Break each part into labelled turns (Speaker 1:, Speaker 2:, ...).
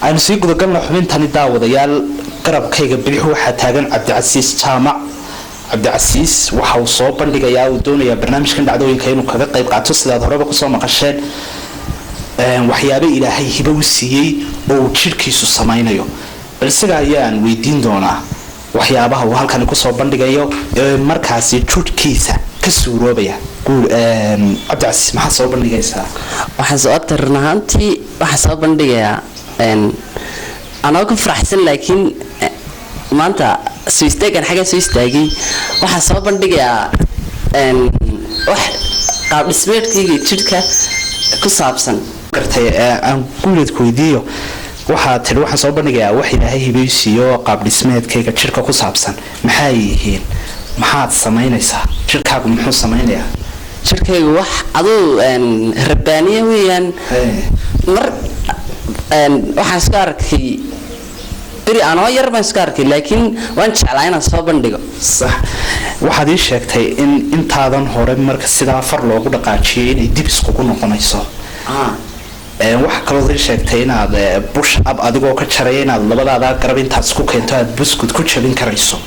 Speaker 1: aynu sii gudagalno xubintani daawadayaal garabkayga bidix waxaa taagan cabdicasiis jaamac. cabdicasiis waxa uu soo bandhigayaa uu doonayaa barnaamijkan dhacdooyinka inuu kaga qayb qaato sidaad horeba kusoo maqasheen waxyaabo ilaahay hibo u siiyey oo uu jidhkiisu samaynayo. balsiga ayaan weydiin doonaa waxyaabaha uu halkani kusoo bandhigayo ee markaasi jidhkiisa ka suuroobaya. cabdicasiis maxaa soo bandhigaysaa?
Speaker 2: waxaan soo tarnaantii waxaan soo bandhigayaa anoo ku faraxsan laakiin maanta soo istaagan xaga soo istaagay waxaan soo bandhigayaa wax qaab dhismeedkayga jidhka ku saabsan.
Speaker 1: gartay aan guuleed ku weydiiyo waxaa tiri waxaan soo bandhigayaa wax ilaahay hibaysiiyo qaab dhismeedkayga jidhka ku saabsan. maxay yihiin? maxaad samaynaysaa? jidhkaagu muxuu samaynayaa?
Speaker 2: jidhkaygu wax aduu rabbaaniye weeyaan. mar waxaan isku arkay beri anoo yar baan isku arkay laakiin waan jeclaa inaan soo bandhigo.
Speaker 1: sax. waxaad ii sheegtay in intaadan hore marka sidaa far loogu dhaqaajiyay inay dib iskugu noqonayso. waxa kaloo ii sheegtay inaad bush ab adigoo ka jaraya inaad labadaada garab intaad isku keento aad buskud ku jabin karayso.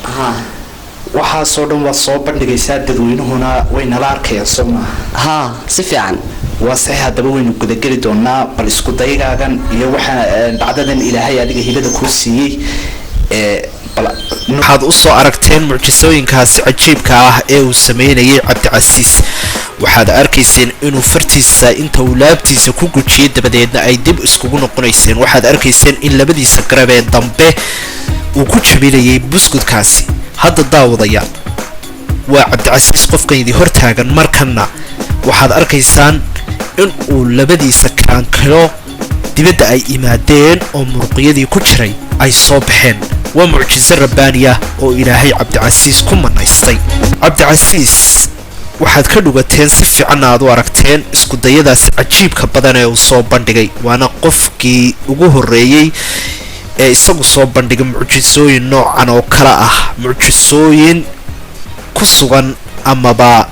Speaker 1: waxaasoo dhan waad soo bandhigaysaa dadweynuhuna way nala arkayaan soo maaha?
Speaker 2: Si fiican.
Speaker 1: waa sax. haddaba waynu gudageli doonaa bal isku daygaagan iyo waxa dhacdadan ilaahay adiga hibada kuu siiyey. waxaad usoo aragteen mucjisooyinkaasi cajiibka ah ee uu sameynayay cabdicasiis. waxaad arkayseen inuu fartiisa inta uu laabtiisa ku gujiyay dabadeedna ay dib iskugu noqonayseen. waxaad arkayseen in labadiisa garab ee dambe uu ku jabinayay buskudkaasi. hadda daawadayaal waa cabdicasiis qofkan idii hortaagan. markanna waxaad arkaysaan in uu labadiisa kaankalo dibadda ay imaadeen oo muruqyadii ku jiray ay soo baxeen. waa mucjiso rabbaani ah oo ilaahay cabdicasiis ku manaystay. cabdicasiis waxaad ka dhugateen si fiicanna aad u aragteen iskudayadaasi cajiibka badan ee uu soo bandhigay. waana qofkii ugu horreeyey ee isagu soo bandhigay mucjisooyin noocan oo kale ah. mucjisooyin ku sugan amaba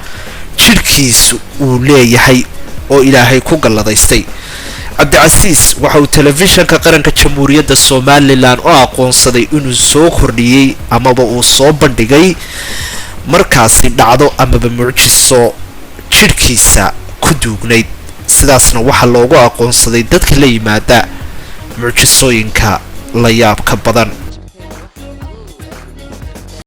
Speaker 1: jidhkiisu uu leeyahay oo ilaahay ku galladaystay. cabdicasiis waxa uu telefishanka qaranka jamhuuriyadda somalilan u aqoonsaday inuu soo kordhiyey amaba uu soo bandhigay markaasi dhacdo amaba mucjiso jidhkiisa ku duugnayd. sidaasna waxaa loogu aqoonsaday dadka la yimaada mucjisooyinka la yaabka badan.